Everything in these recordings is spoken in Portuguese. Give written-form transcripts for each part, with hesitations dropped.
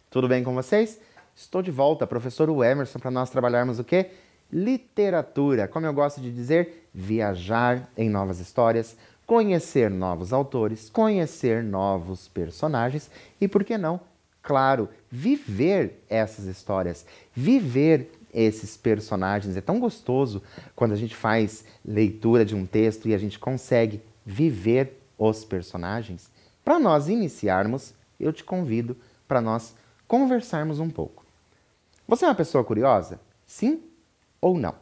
Tudo bem com vocês? Estou de volta, professor Emerson, para nós trabalharmos o quê? Literatura. Como eu gosto de dizer, viajar em novas histórias, conhecer novos autores, conhecer novos personagens e, por que não, claro, viver essas histórias, viver esses personagens. É tão gostoso quando a gente faz leitura de um texto e a gente consegue viver os personagens. Para nós iniciarmos, eu te convido para nós conversarmos um pouco. Você é uma pessoa curiosa? Sim ou não?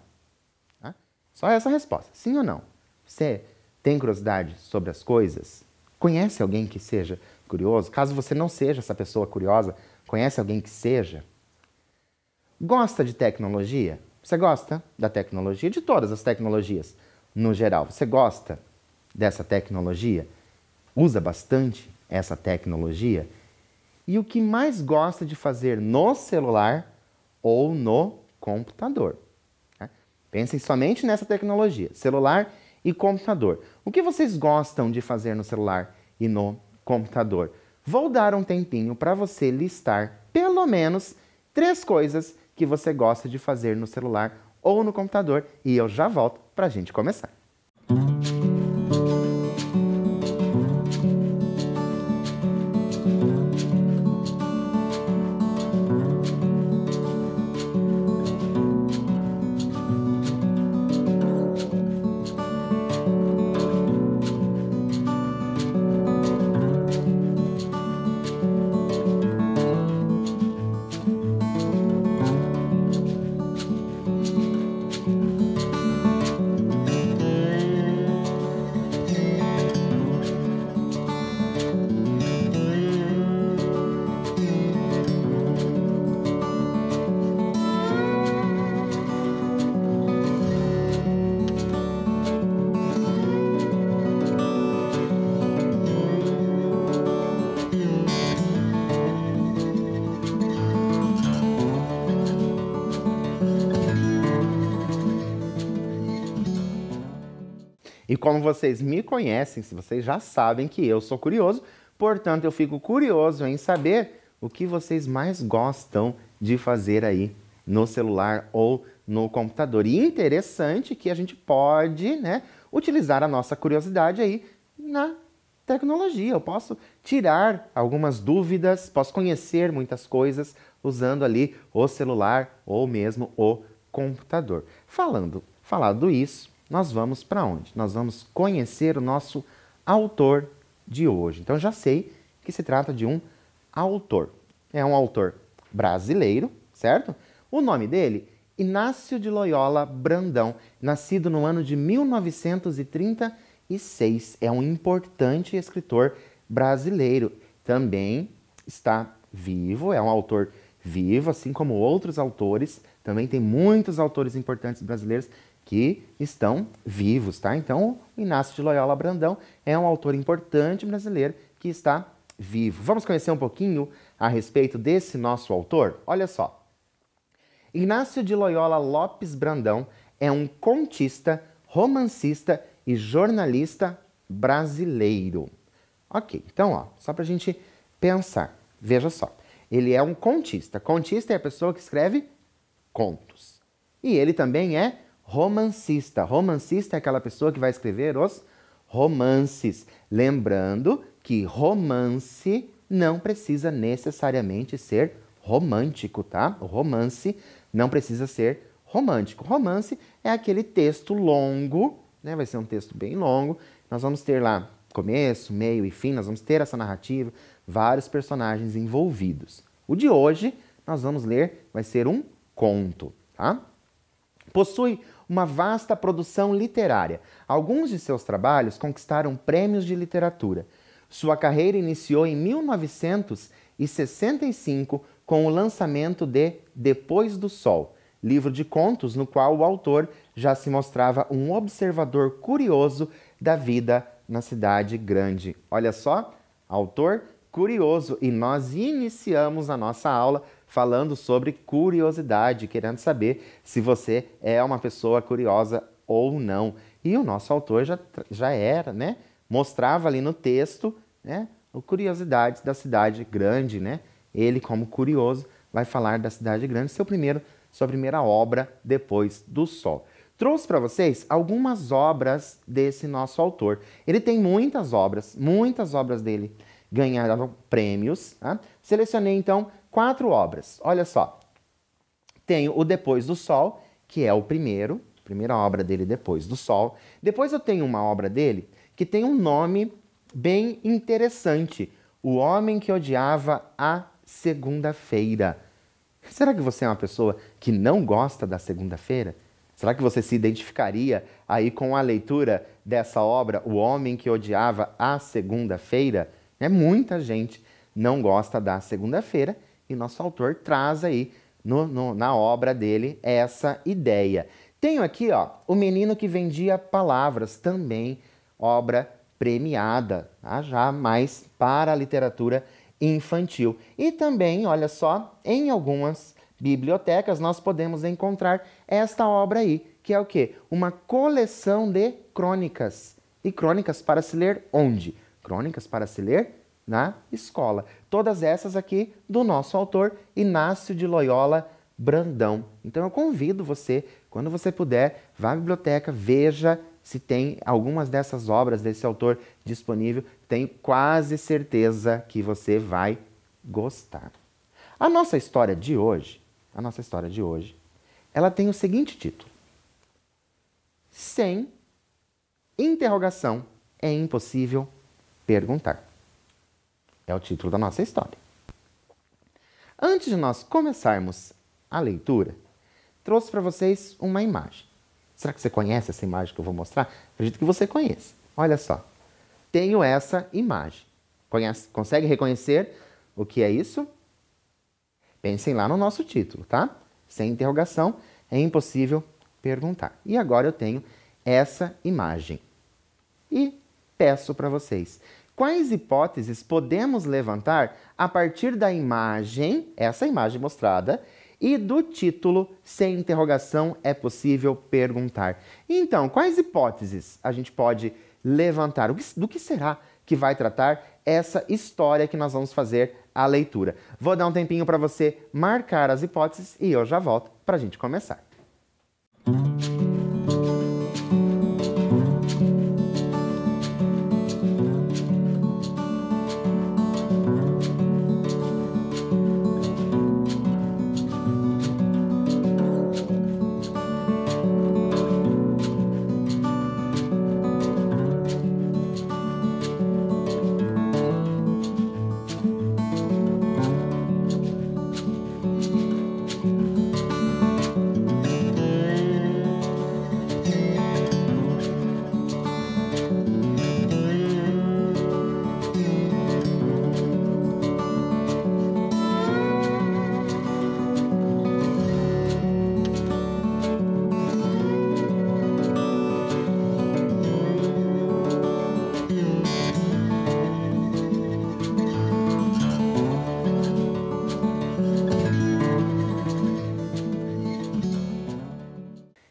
Tá? Só essa resposta, sim ou não. Você tem curiosidade sobre as coisas? Conhece alguém que seja curioso? Caso você não seja essa pessoa curiosa, conhece alguém que seja? Gosta de tecnologia? Você gosta da tecnologia? De todas as tecnologias, no geral. Você gosta dessa tecnologia? Usa bastante essa tecnologia? E o que mais gosta de fazer no celular ou no computador? Né? Pensem somente nessa tecnologia, celular e computador. O que vocês gostam de fazer no celular e no computador? Vou dar um tempinho para você listar pelo menos 3 coisas que você gosta de fazer no celular ou no computador e eu já volto para a gente começar. E como vocês me conhecem, se vocês já sabem que eu sou curioso, portanto eu fico curioso em saber o que vocês mais gostam de fazer aí no celular ou no computador. E interessante que a gente pode, né, utilizar a nossa curiosidade aí na tecnologia. Eu posso tirar algumas dúvidas, posso conhecer muitas coisas usando ali o celular ou mesmo o computador. Falado isso, nós vamos para onde? Nós vamos conhecer o nosso autor de hoje. Então já sei que se trata de um autor. É um autor brasileiro, certo? O nome dele, Inácio de Loyola Brandão, nascido no ano de 1936. É um importante escritor brasileiro. Também está vivo, é um autor vivo, assim como outros autores. Também tem muitos autores importantes brasileiros que estão vivos, tá? Então, o Inácio de Loyola Brandão é um autor importante brasileiro que está vivo. Vamos conhecer um pouquinho a respeito desse nosso autor? Olha só. Inácio de Loyola Lopes Brandão é um contista, romancista e jornalista brasileiro. Ok, então, ó, só pra gente pensar. Veja só. Ele é um contista. Contista é a pessoa que escreve contos. E ele também é romancista. Romancista é aquela pessoa que vai escrever os romances. Lembrando que romance não precisa necessariamente ser romântico, tá? O romance não precisa ser romântico. Romance é aquele texto longo, né? Vai ser um texto bem longo. Nós vamos ter lá começo, meio e fim, nós vamos ter essa narrativa, vários personagens envolvidos. O de hoje, nós vamos ler, vai ser um conto, tá? Possui uma vasta produção literária. Alguns de seus trabalhos conquistaram prêmios de literatura. Sua carreira iniciou em 1965 com o lançamento de Depois do Sol, livro de contos no qual o autor já se mostrava um observador curioso da vida na cidade grande. Olha só, autor curioso. E nós iniciamos a nossa aula falando sobre curiosidade, querendo saber se você é uma pessoa curiosa ou não. E o nosso autor já era, né? Mostrava ali no texto, né? Curiosidades da cidade grande, né? ele, como curioso, vai falar da Cidade Grande, sua primeira obra depois do Sol. Trouxe para vocês algumas obras desse nosso autor. Ele tem muitas obras dele ganharam prêmios. Tá? Selecionei, então, 4 obras. Olha só. Tenho o Depois do Sol, que é primeira obra dele depois do Sol. Depois eu tenho uma obra dele que tem um nome bem interessante. O Homem que Odiava a Segunda-feira. Será que você é uma pessoa que não gosta da segunda-feira? Será que você se identificaria aí com a leitura dessa obra, O Homem que Odiava a Segunda-feira? Muita gente não gosta da segunda-feira e nosso autor traz aí na obra dele essa ideia. Tenho aqui, ó, O Menino que Vendia Palavras, também obra premiada, tá? Já mais para a literatura infantil. E também, olha só, em algumas bibliotecas nós podemos encontrar esta obra aí, que é o quê? Uma coleção de crônicas. E crônicas para se ler onde? Crônicas para se ler na escola. Todas essas aqui do nosso autor, Inácio de Loyola Brandão. Então eu convido você, quando você puder, vá à biblioteca, veja se tem algumas dessas obras desse autor disponível. Tenho quase certeza que você vai gostar. A nossa história de hoje, ela tem o seguinte título: Sem interrogação é impossível perguntar. É o título da nossa história. Antes de nós começarmos a leitura, trouxe para vocês uma imagem. Será que você conhece essa imagem que eu vou mostrar? Acredito que você conheça. Olha só. Tenho essa imagem. Consegue reconhecer o que é isso? Pensem lá no nosso título, tá? Sem interrogação, é impossível perguntar. E agora eu tenho essa imagem. E peço para vocês, quais hipóteses podemos levantar a partir da imagem, essa imagem mostrada, e do título Sem interrogação é possível perguntar? Então, quais hipóteses a gente pode levantar? Do que será que vai tratar essa história que nós vamos fazer a leitura? Vou dar um tempinho para você marcar as hipóteses e eu já volto para a gente começar.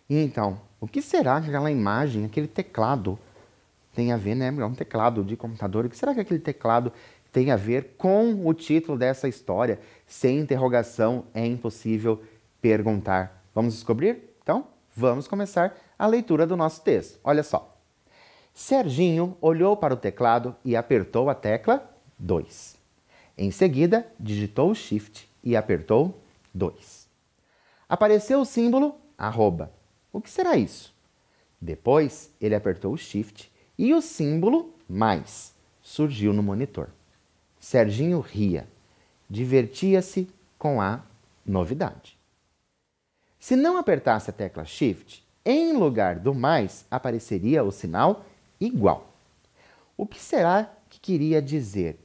Então, o que será que aquela imagem, aquele teclado tem a ver, né? É um teclado de computador. O que será que aquele teclado tem a ver com o título dessa história? Sem interrogação é impossível perguntar. Vamos descobrir? Então, vamos começar a leitura do nosso texto. Olha só. Serginho olhou para o teclado e apertou a tecla 2. Em seguida, digitou o Shift e apertou 2. Apareceu o símbolo arroba. O que será isso? Depois, ele apertou o Shift e o símbolo mais surgiu no monitor. Serginho ria. Divertia-se com a novidade. Se não apertasse a tecla Shift, em lugar do mais apareceria o sinal igual. O que será que queria dizer?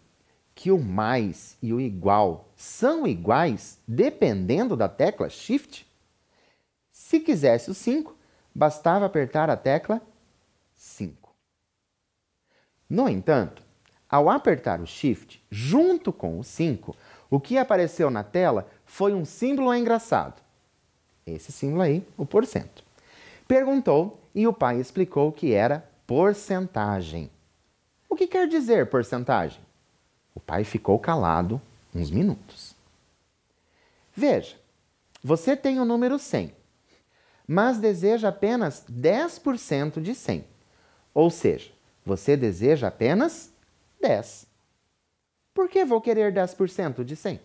Que o mais e o igual são iguais dependendo da tecla Shift? Se quisesse o 5, bastava apertar a tecla 5. No entanto, ao apertar o Shift junto com o 5, o que apareceu na tela foi um símbolo engraçado. Esse símbolo aí, o porcento. Perguntou e o pai explicou que era porcentagem. O que quer dizer porcentagem? O pai ficou calado uns minutos. Veja, você tem o número 100, mas deseja apenas 10% de 100. Ou seja, você deseja apenas 10. Por que vou querer 10% de 100?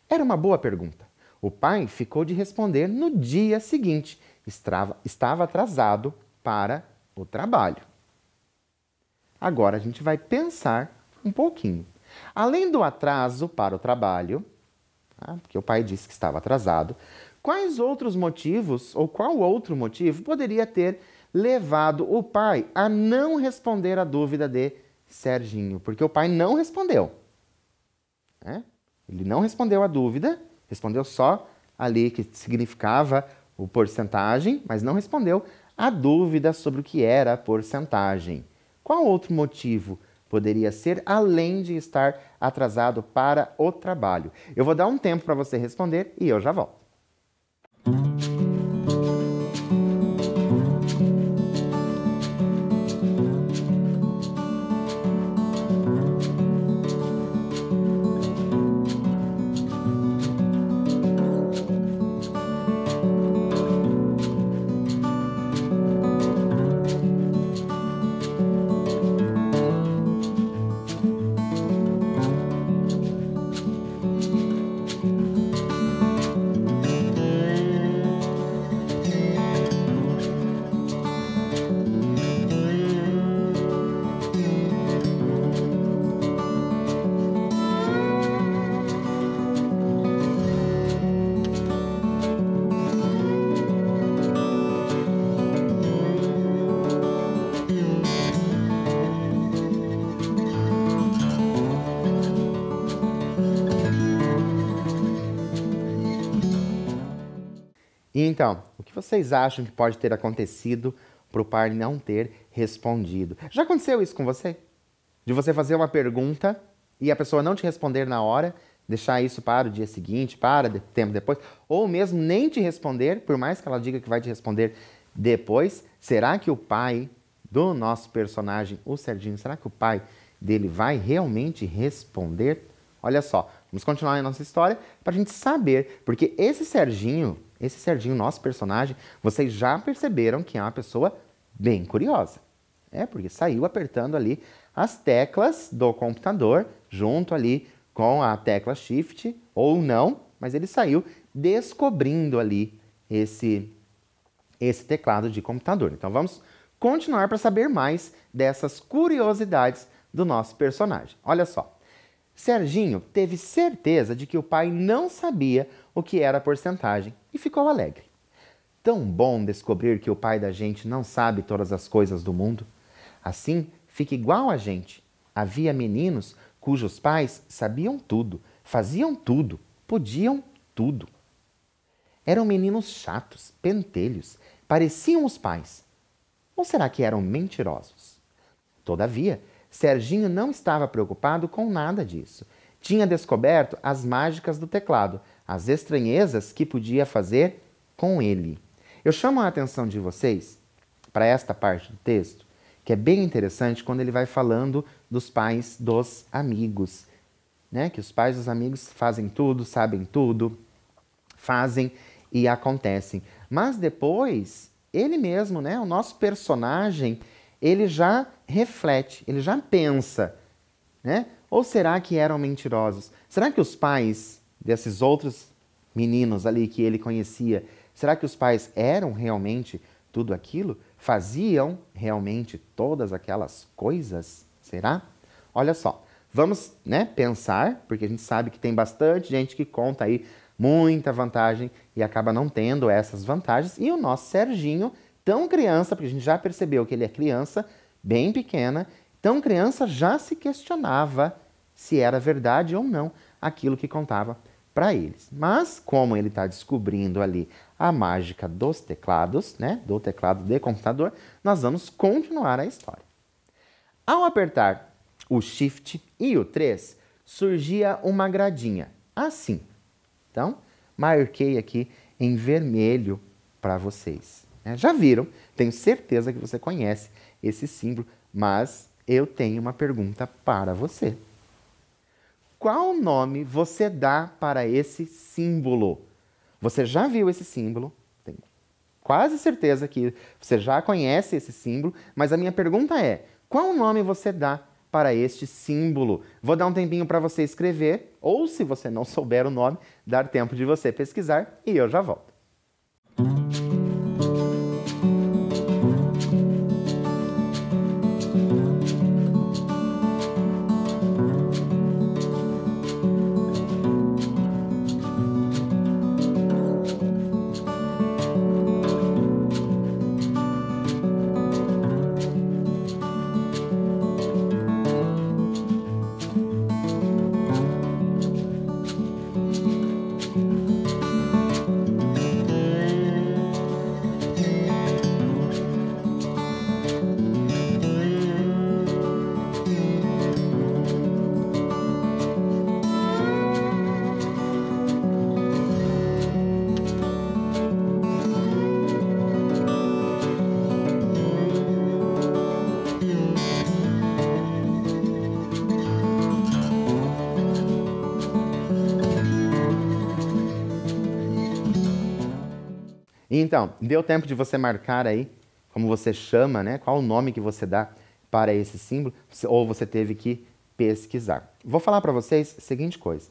Era uma boa pergunta. O pai ficou de responder no dia seguinte. Estava atrasado para o trabalho. Agora a gente vai pensar um pouquinho. Além do atraso para o trabalho, porque o pai disse que estava atrasado, quais outros motivos ou qual outro motivo poderia ter levado o pai a não responder a dúvida de Serginho? Porque o pai não respondeu. Ele não respondeu a dúvida, respondeu só ali que significava o porcentagem, mas não respondeu a dúvida sobre o que era a porcentagem. Qual outro motivo poderia ser, além de estar atrasado para o trabalho? Eu vou dar um tempo para você responder e eu já volto. Então, o que vocês acham que pode ter acontecido para o pai não ter respondido? Já aconteceu isso com você? De você fazer uma pergunta e a pessoa não te responder na hora, deixar isso para o dia seguinte, para tempo depois, ou mesmo nem te responder, por mais que ela diga que vai te responder depois? Será que o pai do nosso personagem, o Serginho, será que o pai dele vai realmente responder? Olha só, vamos continuar a nossa história para a gente saber, porque esse Serginho, nosso personagem, vocês já perceberam que é uma pessoa bem curiosa. Porque saiu apertando ali as teclas do computador, junto ali com a tecla Shift, ou não, mas ele saiu descobrindo ali esse teclado de computador. Então vamos continuar para saber mais dessas curiosidades do nosso personagem. Olha só. Serginho teve certeza de que o pai não sabia o que era a porcentagem e ficou alegre. Tão bom descobrir que o pai da gente não sabe todas as coisas do mundo. Assim, fica igual a gente. Havia meninos cujos pais sabiam tudo, faziam tudo, podiam tudo. Eram meninos chatos, pentelhos, pareciam os pais. Ou será que eram mentirosos? Todavia, Serginho não estava preocupado com nada disso. Tinha descoberto as mágicas do teclado, as estranhezas que podia fazer com ele. Eu chamo a atenção de vocês para esta parte do texto, que é bem interessante quando ele vai falando dos pais dos amigos. Que os pais dos amigos fazem tudo, sabem tudo, fazem e acontecem. Mas depois, ele mesmo, o nosso personagem, ele já reflete, ele já pensa, Ou será que eram mentirosos? Será que os pais desses outros meninos ali que ele conhecia, será que os pais eram realmente tudo aquilo? Faziam realmente todas aquelas coisas? Será? Olha só, vamos pensar, porque a gente sabe que tem bastante gente que conta aí muita vantagem e acaba não tendo essas vantagens. E o nosso Serginho, tão criança, porque a gente já percebeu que ele é criança, bem pequena, tão criança já se questionava se era verdade ou não aquilo que contava para eles. Mas, como ele está descobrindo ali a mágica dos teclados, do teclado de computador, nós vamos continuar a história. Ao apertar o Shift e o 3, surgia uma gradinha, assim. Então, marquei aqui em vermelho para vocês. Já viram? Tenho certeza que você conhece esse símbolo, mas eu tenho uma pergunta para você. Qual nome você dá para esse símbolo? Você já viu esse símbolo, tenho quase certeza que você já conhece esse símbolo, mas a minha pergunta é, qual nome você dá para este símbolo? Vou dar um tempinho para você escrever, ou se você não souber o nome, dar tempo de você pesquisar e eu já volto. Então, deu tempo de você marcar aí como você chama, né? Qual o nome que você dá para esse símbolo, ou você teve que pesquisar. Vou falar para vocês a seguinte coisa.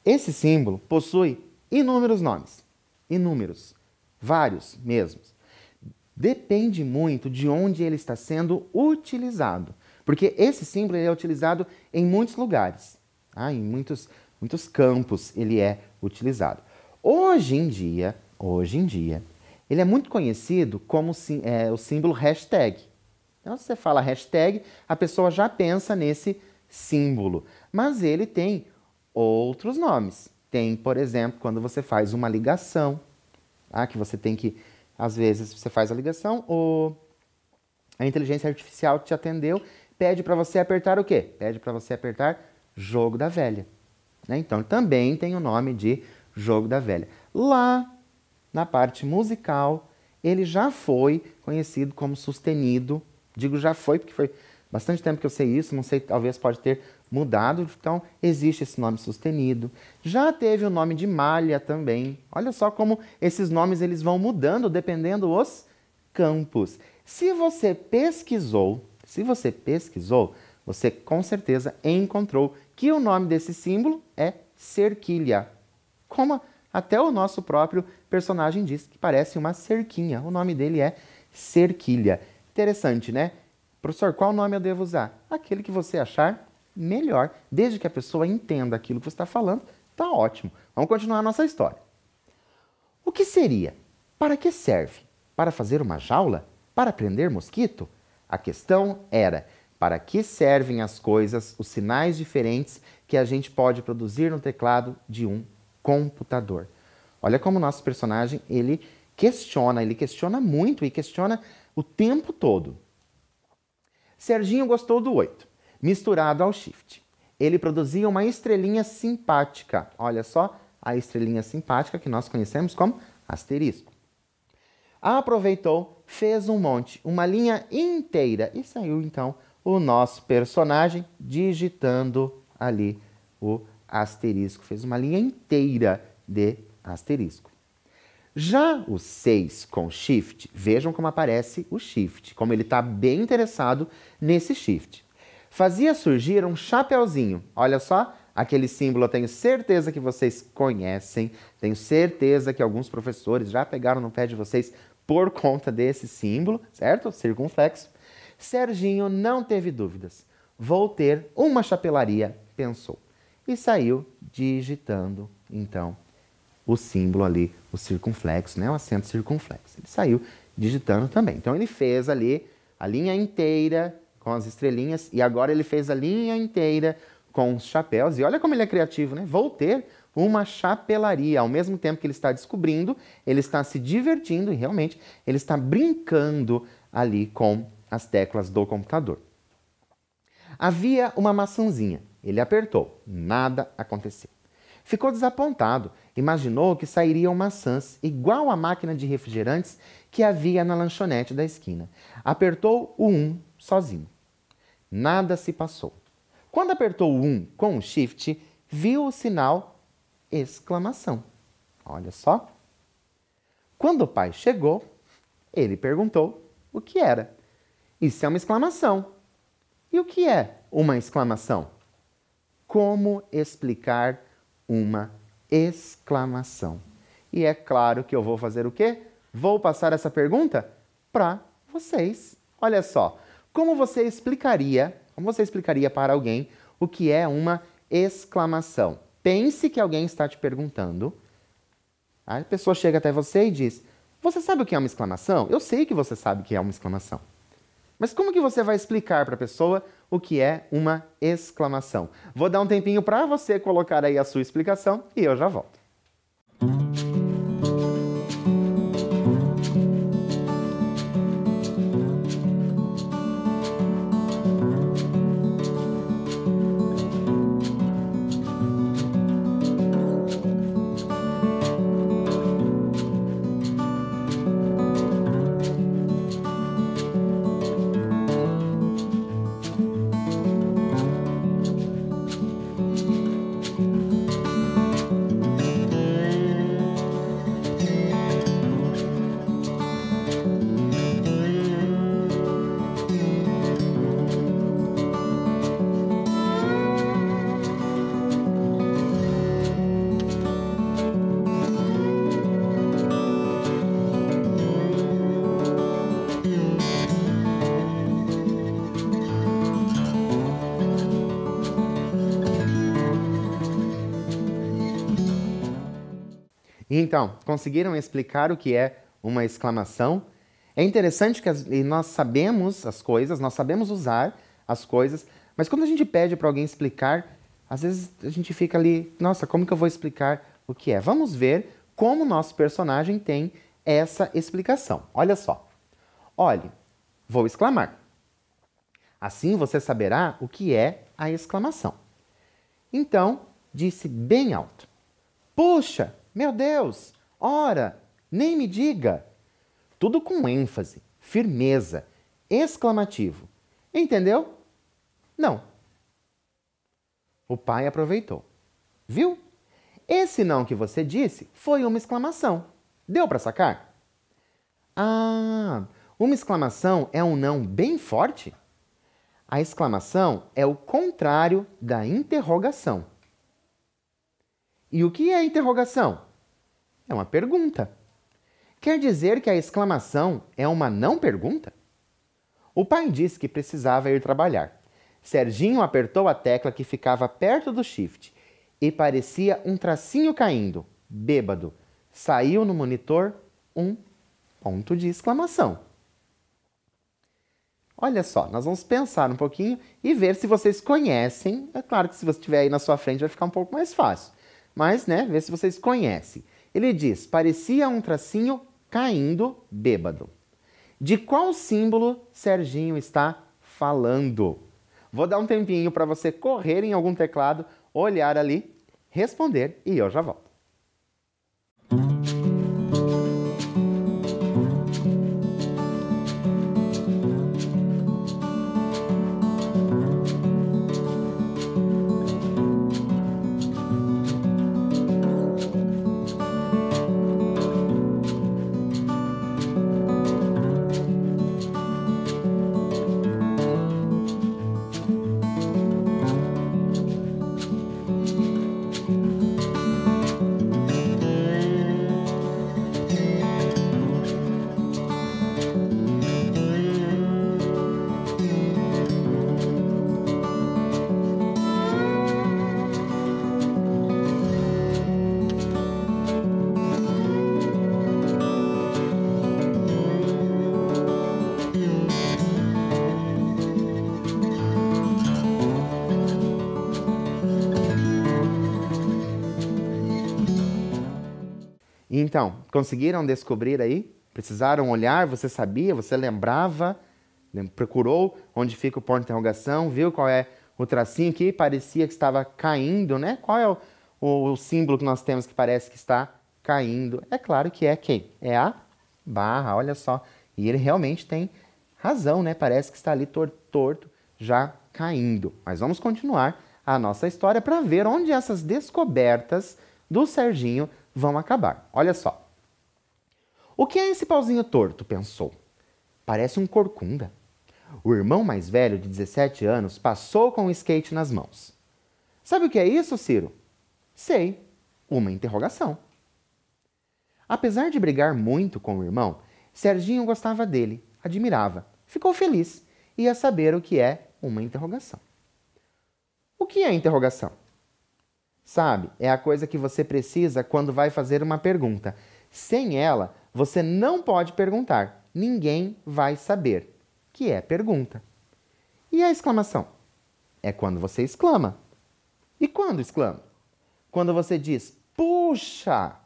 Esse símbolo possui inúmeros nomes. Inúmeros. Vários mesmos. Depende muito de onde ele está sendo utilizado. Porque esse símbolo é utilizado em muitos lugares. Em muitos campos ele é utilizado. Hoje em dia, ele é muito conhecido como o símbolo hashtag. Então, se você fala hashtag, a pessoa já pensa nesse símbolo. Mas ele tem outros nomes. Tem, por exemplo, quando você faz uma ligação, que você tem que, às vezes, você faz a ligação, a inteligência artificial te atendeu, pede para você apertar o quê? Pede para você apertar jogo da velha. Né? Então, também tem o nome de jogo da velha. Lá, na parte musical, ele já foi conhecido como sustenido. Digo já foi, porque foi bastante tempo que eu sei isso, não sei, talvez pode ter mudado, então existe esse nome sustenido. Já teve o nome de malha também. Olha só como esses nomes eles vão mudando dependendo dos campos. Se você pesquisou, você com certeza encontrou que o nome desse símbolo é cerquilha. Como até o nosso próprio personagem diz, que parece uma cerquinha. O nome dele é cerquilha. Interessante, né? Professor, qual nome eu devo usar? Aquele que você achar melhor. Desde que a pessoa entenda aquilo que você está falando, tá ótimo. Vamos continuar a nossa história. O que seria? Para que serve? Para fazer uma jaula? Para prender mosquito? A questão era, para que servem as coisas, os sinais diferentes que a gente pode produzir no teclado de um computador? Olha como o nosso personagem, ele questiona muito e questiona o tempo todo. Serginho gostou do 8, misturado ao shift. Ele produzia uma estrelinha simpática. Olha só, a estrelinha simpática que nós conhecemos como asterisco. Aproveitou, fez um monte, uma linha inteira e saiu então o nosso personagem digitando ali o asterisco. Fez uma linha inteira de asterisco. Já o 6 com shift, vejam como aparece o shift, como ele está bem interessado nesse shift. Fazia surgir um chapeuzinho. Olha só, aquele símbolo eu tenho certeza que vocês conhecem, tenho certeza que alguns professores já pegaram no pé de vocês por conta desse símbolo, certo? Circunflexo. Serginho não teve dúvidas. Vou ter uma chapelaria, pensou. E saiu digitando, então, o símbolo ali, o circunflexo, né? O acento circunflexo. Ele saiu digitando também. Então, ele fez ali a linha inteira com as estrelinhas e agora ele fez a linha inteira com os chapéus. E olha como ele é criativo, né? Vou ter uma chapelaria. Ao mesmo tempo que ele está descobrindo, ele está se divertindo e realmente ele está brincando ali com as teclas do computador. Havia uma maçãzinha. Ele apertou. Nada aconteceu. Ficou desapontado. Imaginou que sairiam maçãs, igual à máquina de refrigerantes que havia na lanchonete da esquina. Apertou o 1 sozinho. Nada se passou. Quando apertou o 1 com o shift, viu o sinal exclamação. Olha só. Quando o pai chegou, ele perguntou o que era. Isso é uma exclamação. E o que é uma exclamação? Como explicar uma exclamação? E é claro que eu vou fazer o quê? Vou passar essa pergunta para vocês. Olha só, como você explicaria para alguém o que é uma exclamação? Pense que alguém está te perguntando. A pessoa chega até você e diz: você sabe o que é uma exclamação? Eu sei que você sabe o que é uma exclamação. Mas como que você vai explicar para a pessoa o que é uma exclamação? Vou dar um tempinho para você colocar aí a sua explicação e eu já volto. Então, conseguiram explicar o que é uma exclamação? É interessante que nós sabemos as coisas, nós sabemos usar as coisas, mas quando a gente pede para alguém explicar, às vezes a gente fica ali, nossa, como que eu vou explicar o que é? Vamos ver como o nosso personagem tem essa explicação. Olha só. Olhe, vou exclamar. Assim você saberá o que é a exclamação. Então, disse bem alto: puxa! Meu Deus! Ora! Nem me diga! Tudo com ênfase, firmeza, exclamativo. Entendeu? Não. O pai aproveitou. Viu? Esse não que você disse foi uma exclamação. Deu para sacar? Ah, uma exclamação é um não bem forte? A exclamação é o contrário da interrogação. E o que é interrogação? É uma pergunta. Quer dizer que a exclamação é uma não pergunta? O pai disse que precisava ir trabalhar. Serginho apertou a tecla que ficava perto do shift e parecia um tracinho caindo, bêbado. Saiu no monitor um ponto de exclamação. Olha só, nós vamos pensar um pouquinho e ver se vocês conhecem. É claro que se você estiver aí na sua frente vai ficar um pouco mais fácil. Mas, né, ver se vocês conhecem. Ele diz, parecia um tracinho caindo bêbado. De qual símbolo Serginho está falando? Vou dar um tempinho para você correr em algum teclado, olhar ali, responder e eu já volto. Então, conseguiram descobrir aí? Precisaram olhar? Você sabia? Você lembrava? Procurou onde fica o ponto de interrogação? Viu qual é o tracinho que parecia que estava caindo, né? Qual é o símbolo que nós temos que parece que está caindo? É claro que é quem? É a barra, olha só. E ele realmente tem razão, né? Parece que está ali torto, já caindo. Mas vamos continuar a nossa história para ver onde essas descobertas do Serginho vão acabar. Olha só. O que é esse pauzinho torto? Pensou. Parece um corcunda. O irmão mais velho, de 17 anos, passou com o skate nas mãos. Sabe o que é isso, Ciro? Sei. Uma interrogação. Apesar de brigar muito com o irmão, Serginho gostava dele, admirava, ficou feliz e ia saber o que é uma interrogação. O que é interrogação? Sabe, é a coisa que você precisa quando vai fazer uma pergunta. Sem ela, você não pode perguntar. Ninguém vai saber, que é pergunta. E a exclamação? É quando você exclama. E quando exclama? Quando você diz, puxa!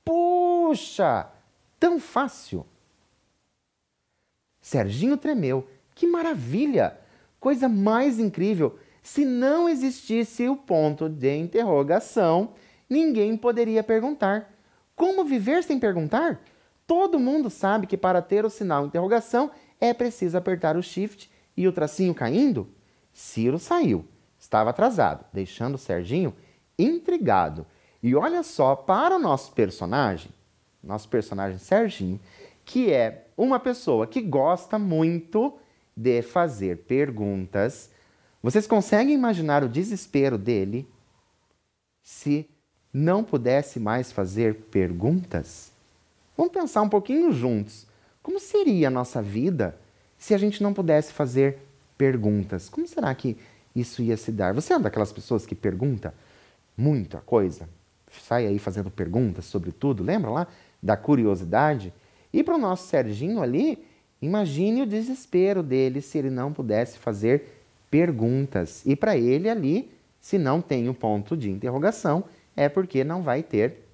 Puxa! Tão fácil! Serginho tremeu. Que maravilha! Coisa mais incrível! Se não existisse o ponto de interrogação, ninguém poderia perguntar. Como viver sem perguntar? Todo mundo sabe que para ter o sinal interrogação é preciso apertar o shift e o tracinho caindo. Ciro saiu. Estava atrasado, deixando o Serginho intrigado. E olha só para o nosso personagem Serginho, que é uma pessoa que gosta muito de fazer perguntas. Vocês conseguem imaginar o desespero dele se não pudesse mais fazer perguntas? Vamos pensar um pouquinho juntos. Como seria a nossa vida se a gente não pudesse fazer perguntas? Como será que isso ia se dar? Você é uma daquelas pessoas que pergunta muita coisa? Sai aí fazendo perguntas sobre tudo, lembra lá da curiosidade? E para o nosso Serginho ali, imagine o desespero dele se ele não pudesse fazer perguntas. E para ele ali, se não tem o ponto de interrogação, é porque não vai ter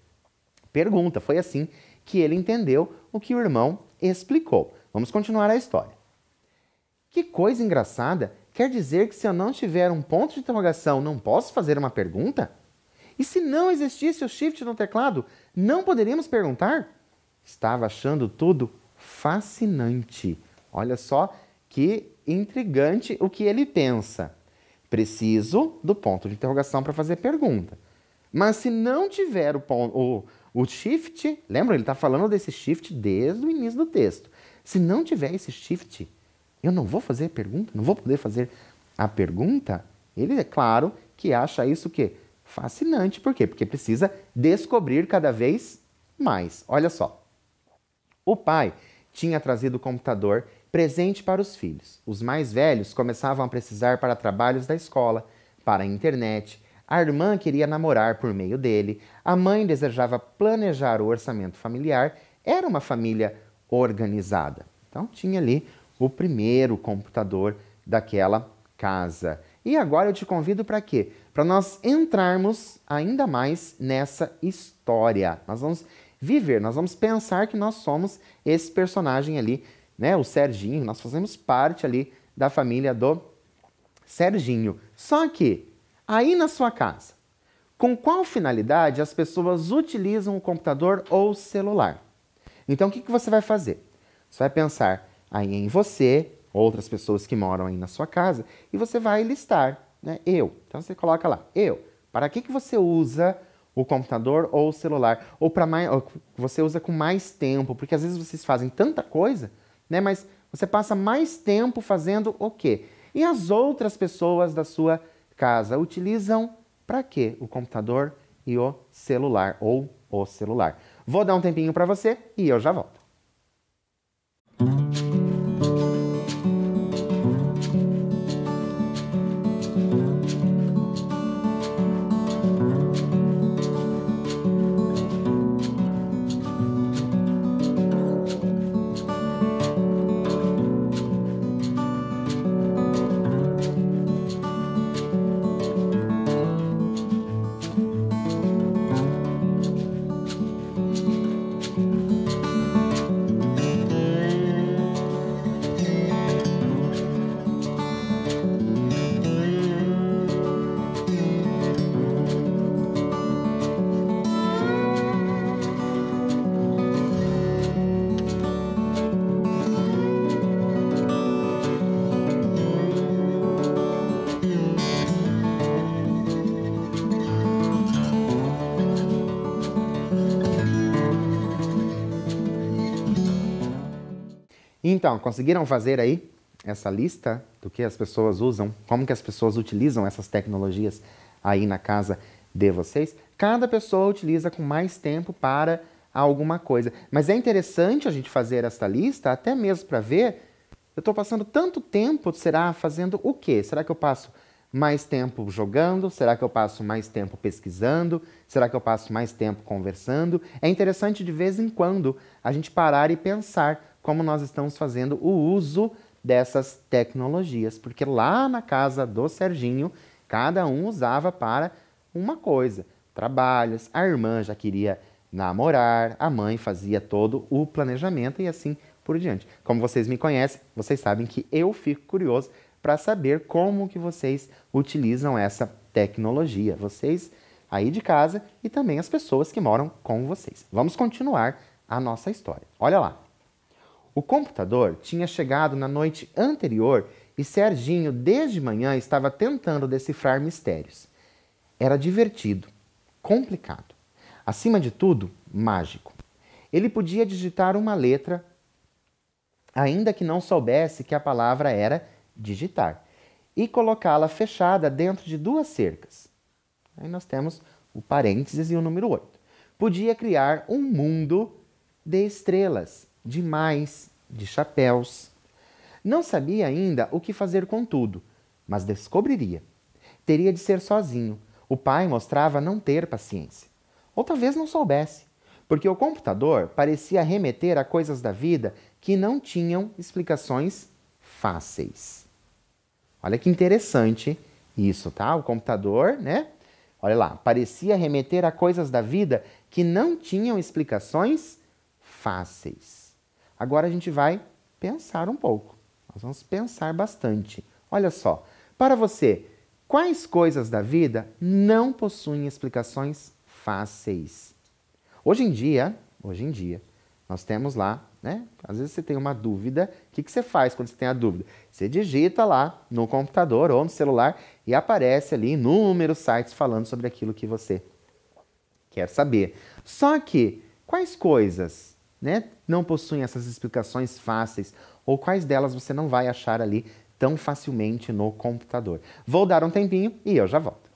pergunta. Foi assim que ele entendeu o que o irmão explicou. Vamos continuar a história. Que coisa engraçada! Quer dizer que se eu não tiver um ponto de interrogação, não posso fazer uma pergunta? E se não existisse o shift no teclado, não poderíamos perguntar? Estava achando tudo fascinante. Olha só que intrigante o que ele pensa. Preciso do ponto de interrogação para fazer pergunta. Mas se não tiver o shift, lembra? Ele está falando desse shift desde o início do texto. Se não tiver esse shift, eu não vou fazer pergunta? Não vou poder fazer a pergunta? Ele, é claro, que acha isso o quê? Fascinante. Por quê? Porque precisa descobrir cada vez mais. Olha só. O pai tinha trazido o computador presente para os filhos. Os mais velhos começavam a precisar para trabalhos da escola, para a internet. A irmã queria namorar por meio dele. A mãe desejava planejar o orçamento familiar. Era uma família organizada. Então tinha ali o primeiro computador daquela casa. E agora eu te convido para quê? Para nós entrarmos ainda mais nessa história. Nós vamos viver, nós vamos pensar que nós somos esse personagem ali, né? O Serginho, nós fazemos parte ali da família do Serginho. Só que, aí na sua casa, com qual finalidade as pessoas utilizam o computador ou o celular? Então, o que você vai fazer? Você vai pensar aí em você, outras pessoas que moram aí na sua casa, e você vai listar, né? Eu. Então, você coloca lá, eu. Para que você usa o computador ou o celular? Ou para mais, ou você usa com mais tempo? Porque às vezes vocês fazem tanta coisa, né? Mas você passa mais tempo fazendo o quê? E as outras pessoas da sua casa utilizam para quê? O computador e o celular, ou o celular. Vou dar um tempinho para você e eu já volto. Então, conseguiram fazer aí essa lista do que as pessoas usam, como que as pessoas utilizam essas tecnologias aí na casa de vocês? Cada pessoa utiliza com mais tempo para alguma coisa. Mas é interessante a gente fazer essa lista, até mesmo para ver, eu estou passando tanto tempo, será fazendo o quê? Será que eu passo mais tempo jogando? Será que eu passo mais tempo pesquisando? Será que eu passo mais tempo conversando? É interessante de vez em quando a gente parar e pensar como nós estamos fazendo o uso dessas tecnologias, porque lá na casa do Serginho, cada um usava para uma coisa. Trabalhos, a irmã já queria namorar, a mãe fazia todo o planejamento e assim por diante. Como vocês me conhecem, vocês sabem que eu fico curioso para saber como que vocês utilizam essa tecnologia. Vocês aí de casa e também as pessoas que moram com vocês. Vamos continuar a nossa história. Olha lá. O computador tinha chegado na noite anterior e Serginho, desde manhã, estava tentando decifrar mistérios. Era divertido, complicado. Acima de tudo, mágico. Ele podia digitar uma letra, ainda que não soubesse que a palavra era digitar, e colocá-la fechada dentro de duas cercas. Aí nós temos o parênteses e o número 8. Podia criar um mundo de estrelas, de mais, de chapéus. Não sabia ainda o que fazer com tudo, mas descobriria. Teria de ser sozinho. O pai mostrava não ter paciência. Ou talvez não soubesse, porque o computador parecia remeter a coisas da vida que não tinham explicações fáceis. Olha que interessante isso, tá? O computador, né? Olha lá, parecia remeter a coisas da vida que não tinham explicações fáceis. Agora a gente vai pensar um pouco. Nós vamos pensar bastante. Olha só, para você, quais coisas da vida não possuem explicações fáceis? Hoje em dia, nós temos lá, né? Às vezes você tem uma dúvida, o que você faz quando você tem a dúvida? Você digita lá no computador ou no celular e aparece ali inúmeros sites falando sobre aquilo que você quer saber. Só que, quais coisas, né, não possuem essas explicações fáceis ou quais delas você não vai achar ali tão facilmente no computador? Vou dar um tempinho e eu já volto.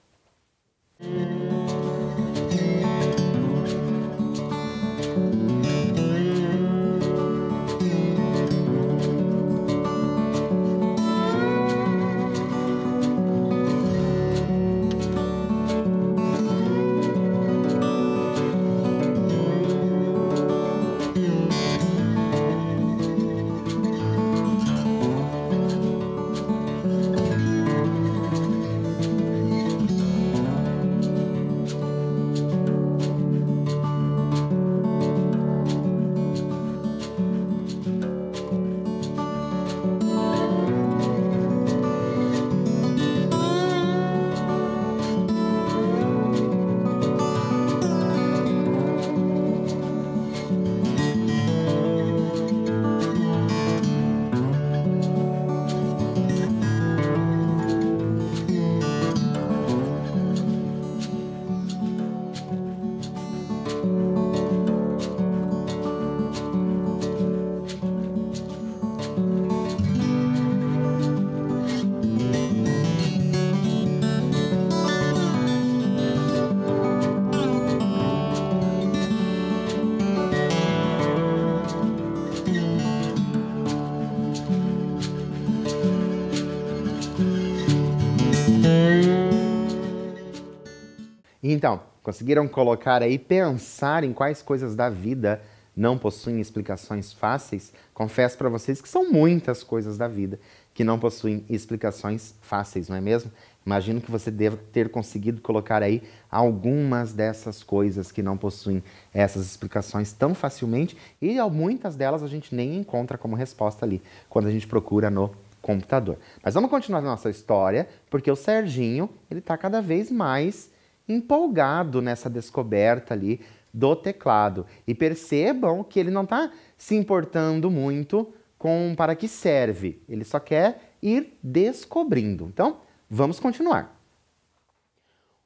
Então, conseguiram colocar aí, pensar em quais coisas da vida não possuem explicações fáceis? Confesso para vocês que são muitas coisas da vida que não possuem explicações fáceis, não é mesmo? Imagino que você deva ter conseguido colocar aí algumas dessas coisas que não possuem essas explicações tão facilmente e muitas delas a gente nem encontra como resposta ali quando a gente procura no computador. Mas vamos continuar a nossa história, porque o Serginho, ele está cada vez mais empolgado nessa descoberta ali do teclado. E percebam que ele não está se importando muito com para que serve. Ele só quer ir descobrindo. Então, vamos continuar.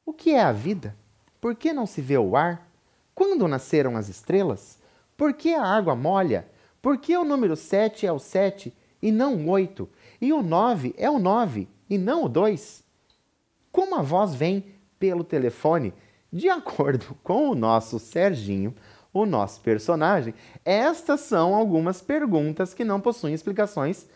O que é a vida? Por que não se vê o ar? Quando nasceram as estrelas? Por que a água molha? Por que o número 7 é o 7 e não o 8? E o 9 é o 9 e não o 2? Como a voz vem pelo telefone, de acordo com o nosso Serginho, o nosso personagem, estas são algumas perguntas que não possuem explicações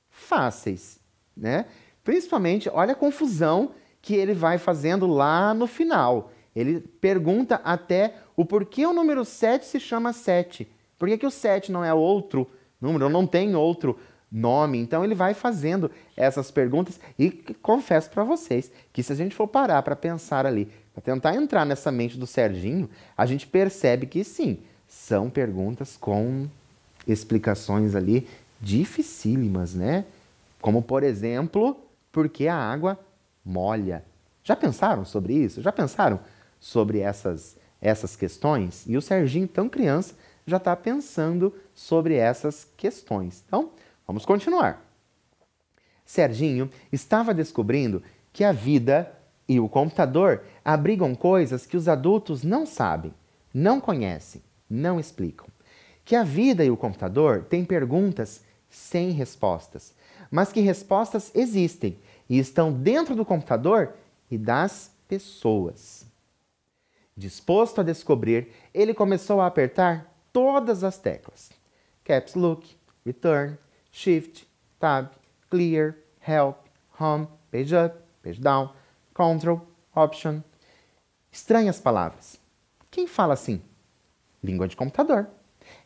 fáceis, né? Principalmente, olha a confusão que ele vai fazendo lá no final. Ele pergunta até o porquê o número 7 se chama 7. Por que o 7 não é outro número, não tem outro nome? Então ele vai fazendo essas perguntas e confesso para vocês que se a gente for parar para pensar ali, para tentar entrar nessa mente do Serginho, a gente percebe que sim, são perguntas com explicações ali dificílimas, né? Como, por exemplo, por que a água molha? Já pensaram sobre isso? Já pensaram sobre essas questões? E o Serginho, tão criança, já está pensando sobre essas questões. Então, vamos continuar. Serginho estava descobrindo que a vida e o computador abrigam coisas que os adultos não sabem, não conhecem, não explicam. Que a vida e o computador têm perguntas sem respostas, mas que respostas existem e estão dentro do computador e das pessoas. Disposto a descobrir, ele começou a apertar todas as teclas. Caps Lock, Return, Shift, Tab, Clear, Help, Home, Page Up, Page Down, Control, Option. Estranhas palavras. Quem fala assim? Língua de computador.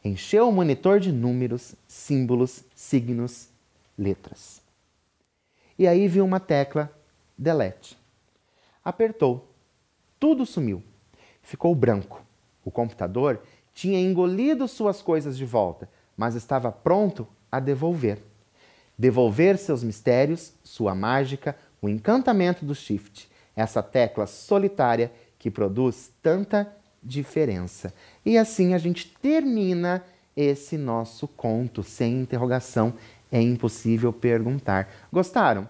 Encheu o monitor de números, símbolos, signos, letras. E aí viu uma tecla Delete. Apertou. Tudo sumiu. Ficou branco. O computador tinha engolido suas coisas de volta, mas estava pronto a devolver. Devolver seus mistérios, sua mágica, o encantamento do Shift. Essa tecla solitária que produz tanta diferença. E assim a gente termina esse nosso conto sem interrogação. É impossível perguntar. Gostaram?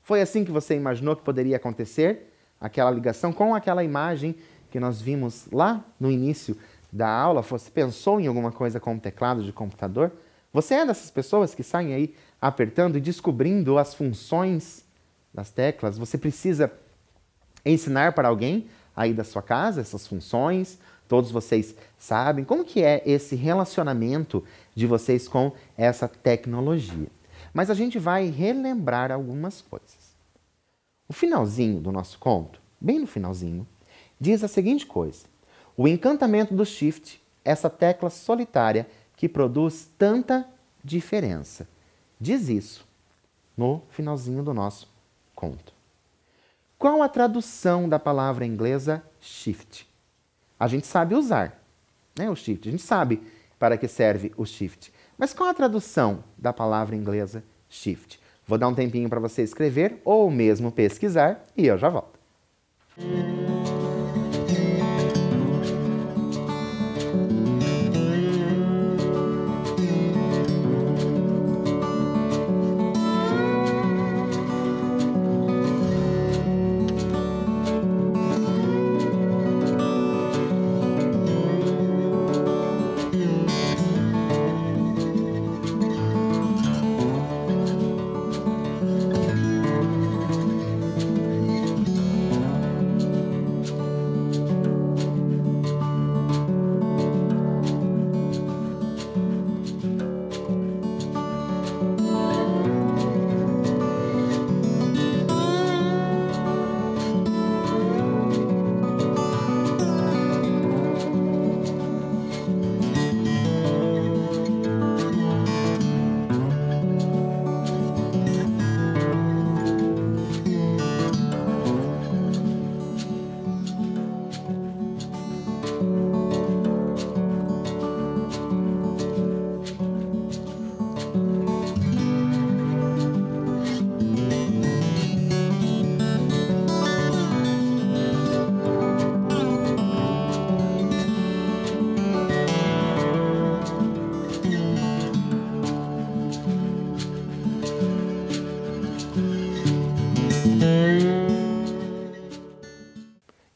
Foi assim que você imaginou que poderia acontecer? Aquela ligação com aquela imagem que nós vimos lá no início da aula? Você pensou em alguma coisa com o teclado de computador? Você é dessas pessoas que saem aí apertando e descobrindo as funções das teclas? Você precisa ensinar para alguém aí da sua casa essas funções? Todos vocês sabem como que é esse relacionamento de vocês com essa tecnologia. Mas a gente vai relembrar algumas coisas. O finalzinho do nosso conto, bem no finalzinho, diz a seguinte coisa: o encantamento do Shift, essa tecla solitária que produz tanta diferença. Diz isso no finalzinho do nosso conto. Qual a tradução da palavra inglesa Shift? A gente sabe usar, né, o Shift, a gente sabe para que serve o Shift. Mas qual a tradução da palavra inglesa Shift? Vou dar um tempinho para você escrever ou mesmo pesquisar e eu já volto.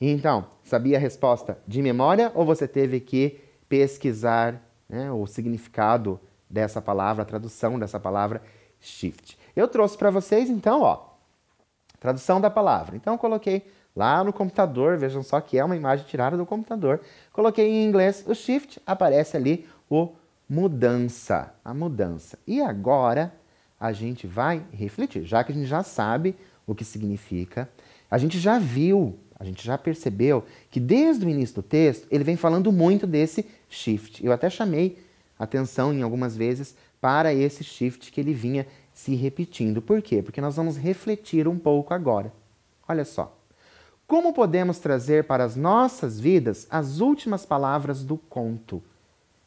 Então, sabia a resposta de memória ou você teve que pesquisar, né, o significado dessa palavra, a tradução dessa palavra shift. Eu trouxe para vocês, então, ó, tradução da palavra. Então, eu coloquei lá no computador, vejam só que é uma imagem tirada do computador. Coloquei em inglês o shift, aparece ali o mudança, a mudança. E agora a gente vai refletir, já que a gente já sabe o que significa, a gente já viu, a gente já percebeu que desde o início do texto ele vem falando muito desse shift. Eu até chamei atenção em algumas vezes para esse shift que ele vinha se repetindo. Por quê? Porque nós vamos refletir um pouco agora. Olha só. Como podemos trazer para as nossas vidas as últimas palavras do conto?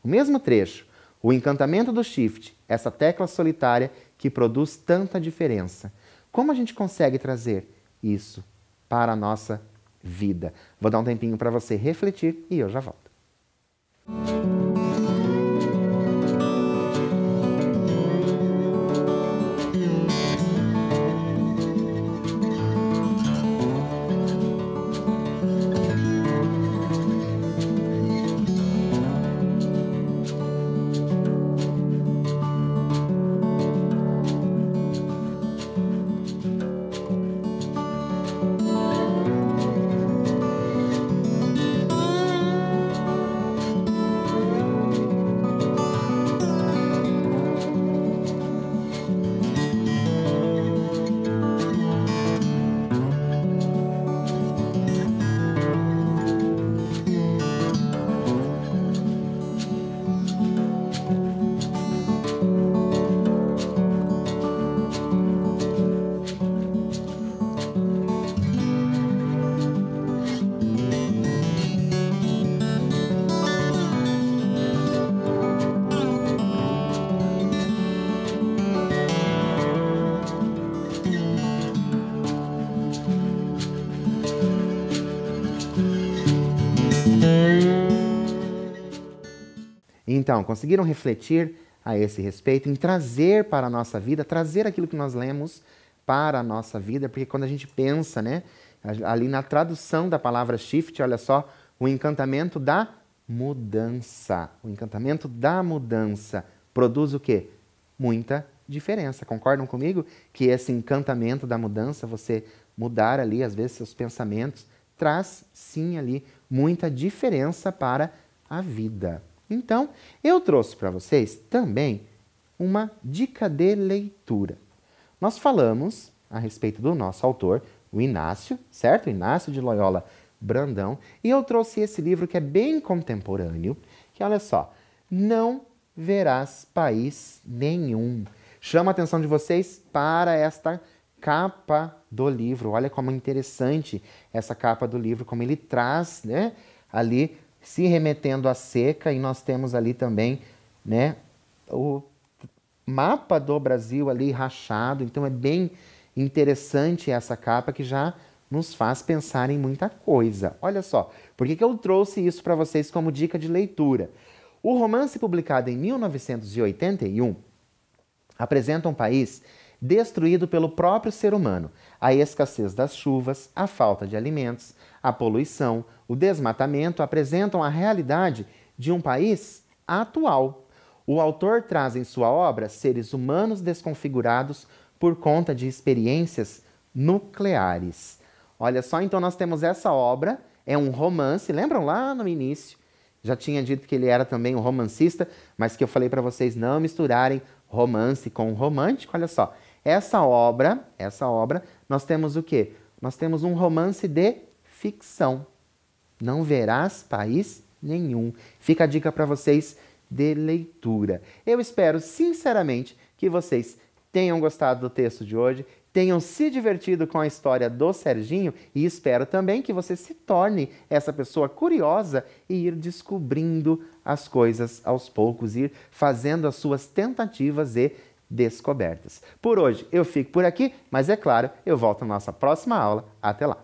O mesmo trecho, o encantamento do shift, essa tecla solitária que produz tanta diferença. Como a gente consegue trazer isso para a nossa vida? Vou dar um tempinho para você refletir e eu já volto. Então, conseguiram refletir a esse respeito, em trazer para a nossa vida, trazer aquilo que nós lemos para a nossa vida, porque quando a gente pensa, né, ali na tradução da palavra shift, olha só, o encantamento da mudança. O encantamento da mudança produz o quê? Muita diferença. Concordam comigo que esse encantamento da mudança, você mudar ali, às vezes, seus pensamentos, traz, sim, ali, muita diferença para a vida. Então, eu trouxe para vocês também uma dica de leitura. Nós falamos a respeito do nosso autor, o Inácio, certo? Inácio de Loyola Brandão. E eu trouxe esse livro que é bem contemporâneo, que olha só, Não Verás País Nenhum. Chama a atenção de vocês para esta capa do livro. Olha como é interessante essa capa do livro, como ele traz, né, ali se remetendo à seca, e nós temos ali também, né, o mapa do Brasil ali rachado. Então é bem interessante essa capa que já nos faz pensar em muita coisa. Olha só, por que eu trouxe isso para vocês como dica de leitura? O romance publicado em 1981 apresenta um país destruído pelo próprio ser humano. A escassez das chuvas, a falta de alimentos, a poluição, o desmatamento apresentam a realidade de um país atual. O autor traz em sua obra seres humanos desconfigurados por conta de experiências nucleares. Olha só, então nós temos essa obra, é um romance, lembram lá no início? Já tinha dito que ele era também um romancista, mas que eu falei para vocês não misturarem romance com romântico. Olha só, essa obra, nós temos o quê? Nós temos um romance de ficção. Não verás país nenhum. Fica a dica para vocês de leitura. Eu espero sinceramente que vocês tenham gostado do texto de hoje, tenham se divertido com a história do Serginho, e espero também que você se torne essa pessoa curiosa e ir descobrindo as coisas aos poucos, ir fazendo as suas tentativas e descobertas. Por hoje eu fico por aqui, mas é claro, eu volto na nossa próxima aula. Até lá!